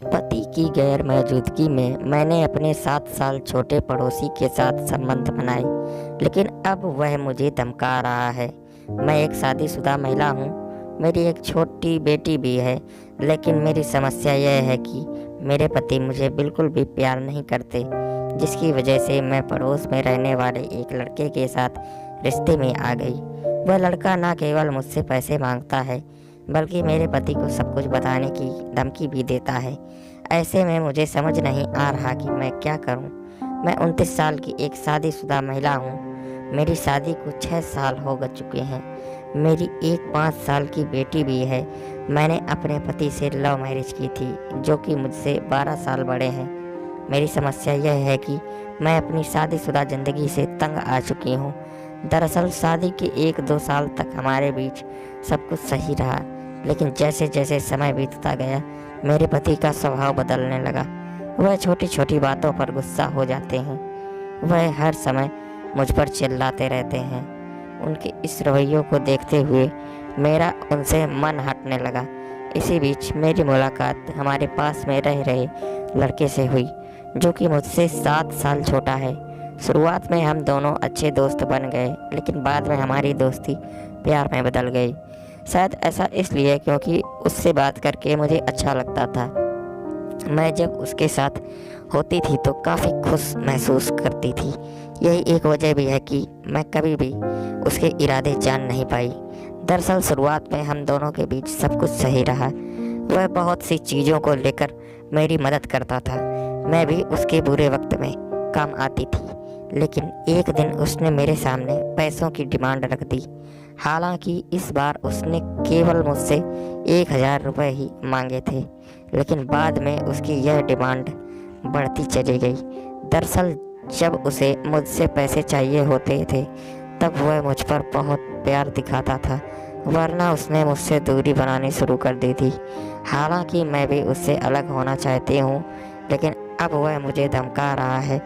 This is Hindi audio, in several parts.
पति की गैर मौजूदगी में मैंने अपने 7 साल छोटे पड़ोसी के साथ संबंध बनाए, लेकिन अब वह मुझे धमका रहा है। मैं एक शादीशुदा महिला हूँ, मेरी एक छोटी बेटी भी है, लेकिन मेरी समस्या यह है कि मेरे पति मुझे बिल्कुल भी प्यार नहीं करते, जिसकी वजह से मैं पड़ोस में रहने वाले एक लड़के के साथ रिश्ते में आ गई। वह लड़का न केवल मुझसे पैसे मांगता है, बल्कि मेरे पति को सब कुछ बताने की धमकी भी देता है। ऐसे में मुझे समझ नहीं आ रहा कि मैं क्या करूं। मैं 29 साल की एक शादीशुदा महिला हूं। मेरी शादी को 6 साल हो चुके हैं। मेरी एक 5 साल की बेटी भी है। मैंने अपने पति से लव मैरिज की थी, जो कि मुझसे 12 साल बड़े हैं। मेरी समस्या यह है कि मैं अपनी शादीशुदा ज़िंदगी से तंग आ चुकी हूँ। दरअसल शादी के 1-2 साल तक हमारे बीच सब कुछ सही रहा, लेकिन जैसे जैसे समय बीतता गया मेरे पति का स्वभाव बदलने लगा। वह छोटी छोटी बातों पर गुस्सा हो जाते हैं। वह हर समय मुझ पर चिल्लाते रहते हैं। उनके इस रवैयों को देखते हुए मेरा उनसे मन हटने लगा। इसी बीच मेरी मुलाकात हमारे पास में रह रहे लड़के से हुई, जो कि मुझसे 7 साल छोटा है। शुरुआत में हम दोनों अच्छे दोस्त बन गए, लेकिन बाद में हमारी दोस्ती प्यार में बदल गई। शायद ऐसा इसलिए क्योंकि उससे बात करके मुझे अच्छा लगता था। मैं जब उसके साथ होती थी तो काफ़ी खुश महसूस करती थी। यही एक वजह भी है कि मैं कभी भी उसके इरादे जान नहीं पाई। दरअसल शुरुआत में हम दोनों के बीच सब कुछ सही रहा। वह बहुत सी चीज़ों को लेकर मेरी मदद करता था। मैं भी उसके बुरे वक्त में काम आती थी, लेकिन एक दिन उसने मेरे सामने पैसों की डिमांड रख दी। हालांकि इस बार उसने केवल मुझसे 1,000 रुपये ही मांगे थे, लेकिन बाद में उसकी यह डिमांड बढ़ती चली गई। दरअसल जब उसे मुझसे पैसे चाहिए होते थे तब वह मुझ पर बहुत प्यार दिखाता था, वरना उसने मुझसे दूरी बनानी शुरू कर दी थी। हालांकि मैं भी उससे अलग होना चाहती हूँ, लेकिन अब वह मुझे धमका रहा है।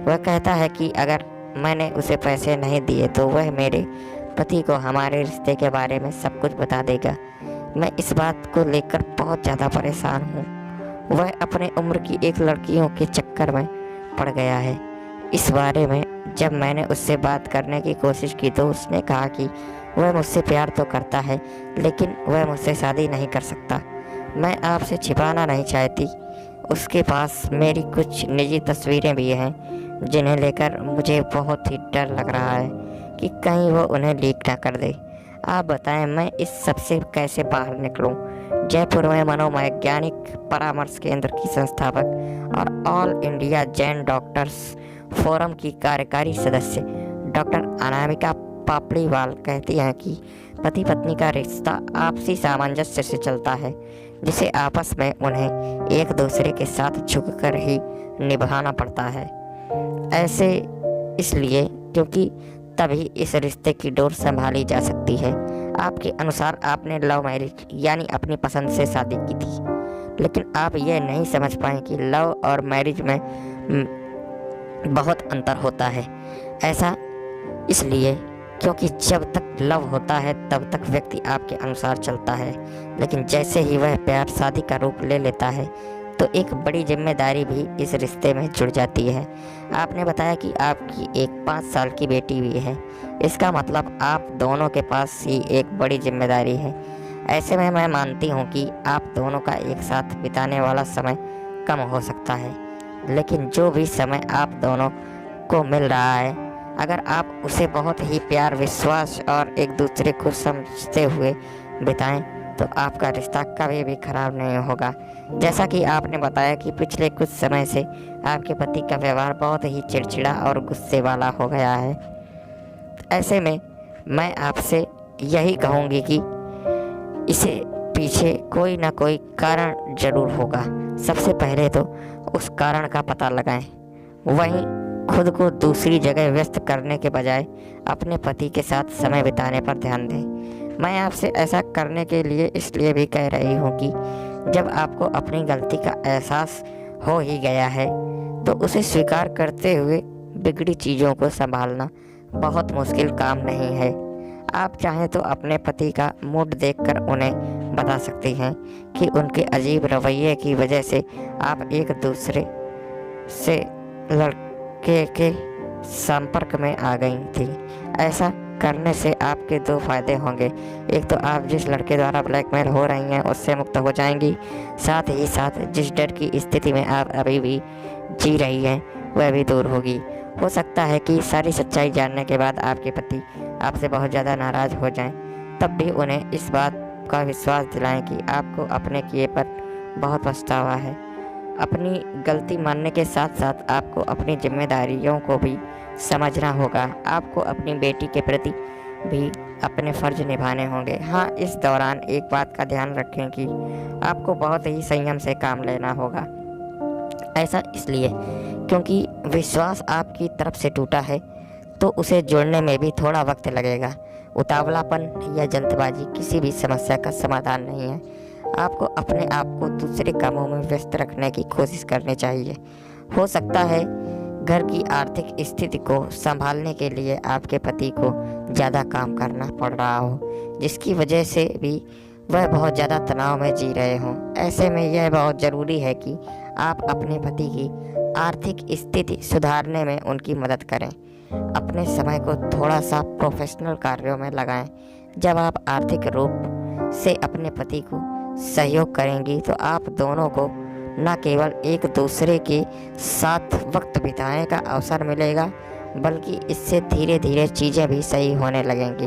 वह कहता है कि अगर मैंने उसे पैसे नहीं दिए तो वह मेरे पति को हमारे रिश्ते के बारे में सब कुछ बता देगा। मैं इस बात को लेकर बहुत ज़्यादा परेशान हूँ। वह अपने उम्र की एक लड़कियों के चक्कर में पड़ गया है। इस बारे में जब मैंने उससे बात करने की कोशिश की तो उसने कहा कि वह मुझसे प्यार तो करता है, लेकिन वह मुझसे शादी नहीं कर सकता। मैं आपसे छिपाना नहीं चाहती, उसके पास मेरी कुछ निजी तस्वीरें भी हैं, जिन्हें लेकर मुझे बहुत ही डर लग रहा है कि कहीं वो उन्हें लीक ना कर दे। आप बताएं मैं इस सब से कैसे बाहर निकलूं? जयपुर में मनोवैज्ञानिक परामर्श केंद्र की संस्थापक और all India Jain doctors forum की कार्यकारी सदस्य डॉक्टर अनामिका पापड़ीवाल कहती हैं कि पति पत्नी का रिश्ता आपसी सामंजस्य से चलता है, जिसे आपस में उन्हें एक दूसरे के साथ झुककर ही निभाना पड़ता है। ऐसे इसलिए क्योंकि तभी इस रिश्ते की डोर संभाली जा सकती है। आपके अनुसार आपने लव मैरिज यानी अपनी पसंद से शादी की थी, लेकिन आप यह नहीं समझ पाए कि लव और मैरिज में बहुत अंतर होता है। ऐसा इसलिए क्योंकि जब तक लव होता है तब तक व्यक्ति आपके अनुसार चलता है, लेकिन जैसे ही वह प्यार शादी का रूप ले लेता है तो एक बड़ी जिम्मेदारी भी इस रिश्ते में जुड़ जाती है। आपने बताया कि आपकी एक 5 साल की बेटी भी है। इसका मतलब आप दोनों के पास ही एक बड़ी जिम्मेदारी है। ऐसे में मैं मानती हूँ कि आप दोनों का एक साथ बिताने वाला समय कम हो सकता है, लेकिन जो भी समय आप दोनों को मिल रहा है, अगर आप उसे बहुत ही प्यार, विश्वास और एक दूसरे को समझते हुए बिताएं तो आपका रिश्ता कभी भी खराब नहीं होगा। जैसा कि आपने बताया कि पिछले कुछ समय से आपके पति का व्यवहार बहुत ही चिड़चिड़ा और गुस्से वाला हो गया है। ऐसे में मैं आपसे यही कहूँगी कि इसे पीछे कोई ना कोई कारण जरूर होगा। सबसे पहले तो उस कारण का पता लगाएं। वहीं खुद को दूसरी जगह व्यस्त करने के बजाय अपने पति के साथ समय बिताने पर ध्यान दें। मैं आपसे ऐसा करने के लिए इसलिए भी कह रही हूँ कि जब आपको अपनी गलती का एहसास हो ही गया है तो उसे स्वीकार करते हुए बिगड़ी चीज़ों को संभालना बहुत मुश्किल काम नहीं है। आप चाहें तो अपने पति का मूड देखकर उन्हें बता सकती हैं कि उनके अजीब रवैये की वजह से आप एक दूसरे से लड़के के संपर्क में आ गई थी। ऐसा करने से आपके दो फायदे होंगे। एक तो आप जिस लड़के द्वारा ब्लैकमेल हो रही हैं उससे मुक्त हो जाएंगी, साथ ही साथ जिस डर की स्थिति में आप अभी भी जी रही हैं वह भी दूर होगी। हो सकता है कि सारी सच्चाई जानने के बाद आपके पति आपसे बहुत ज़्यादा नाराज़ हो जाएं, तब भी उन्हें इस बात का विश्वास दिलाएं कि आपको अपने किए पर बहुत पछतावा है। अपनी गलती मानने के साथ साथ आपको अपनी जिम्मेदारियों को भी समझना होगा। आपको अपनी बेटी के प्रति भी अपने फ़र्ज निभाने होंगे। हाँ, इस दौरान एक बात का ध्यान रखें कि आपको बहुत ही संयम से काम लेना होगा। ऐसा इसलिए क्योंकि विश्वास आपकी तरफ से टूटा है तो उसे जोड़ने में भी थोड़ा वक्त लगेगा। उतावलापन या जल्दबाजी किसी भी समस्या का समाधान नहीं है। आपको अपने आप को दूसरे कामों में व्यस्त रखने की कोशिश करनी चाहिए। हो सकता है घर की आर्थिक स्थिति को संभालने के लिए आपके पति को ज़्यादा काम करना पड़ रहा हो, जिसकी वजह से भी वह बहुत ज़्यादा तनाव में जी रहे हों। ऐसे में यह बहुत ज़रूरी है कि आप अपने पति की आर्थिक स्थिति सुधारने में उनकी मदद करें। अपने समय को थोड़ा सा प्रोफेशनल कार्यों में लगाएं। जब आप आर्थिक रूप से अपने पति को सहयोग करेंगी तो आप दोनों को न केवल एक दूसरे के साथ वक्त बिताने का अवसर मिलेगा, बल्कि इससे धीरे धीरे चीज़ें भी सही होने लगेंगी।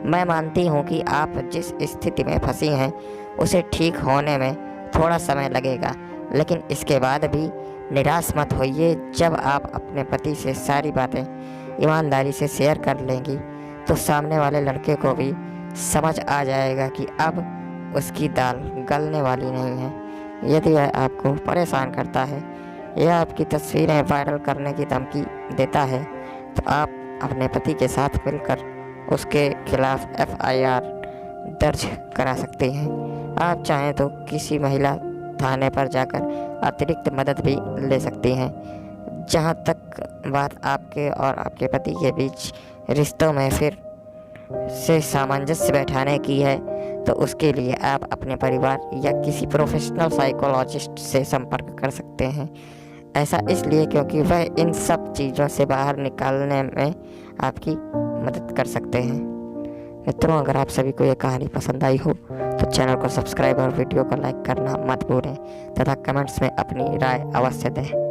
मैं मानती हूँ कि आप जिस स्थिति में फंसी हैं उसे ठीक होने में थोड़ा समय लगेगा, लेकिन इसके बाद भी निराश मत होइए। जब आप अपने पति से सारी बातें ईमानदारी से शेयर कर लेंगी तो सामने वाले लड़के को भी समझ आ जाएगा कि अब उसकी दाल गलने वाली नहीं है। यदि वह आपको परेशान करता है या आपकी तस्वीरें वायरल करने की धमकी देता है तो आप अपने पति के साथ मिलकर उसके खिलाफ FIR दर्ज करा सकते हैं। आप चाहें तो किसी महिला थाने पर जाकर अतिरिक्त मदद भी ले सकती हैं। जहां तक बात आपके और आपके पति के बीच रिश्तों में फिर से सामंजस्य बैठाने की है तो उसके लिए आप अपने परिवार या किसी प्रोफेशनल साइकोलॉजिस्ट से संपर्क कर सकते हैं। ऐसा इसलिए क्योंकि वह इन सब चीज़ों से बाहर निकालने में आपकी मदद कर सकते हैं। मित्रों, अगर आप सभी को ये कहानी पसंद आई हो तो चैनल को सब्सक्राइब और वीडियो को लाइक करना मत भूलें तथा कमेंट्स में अपनी राय अवश्य दें।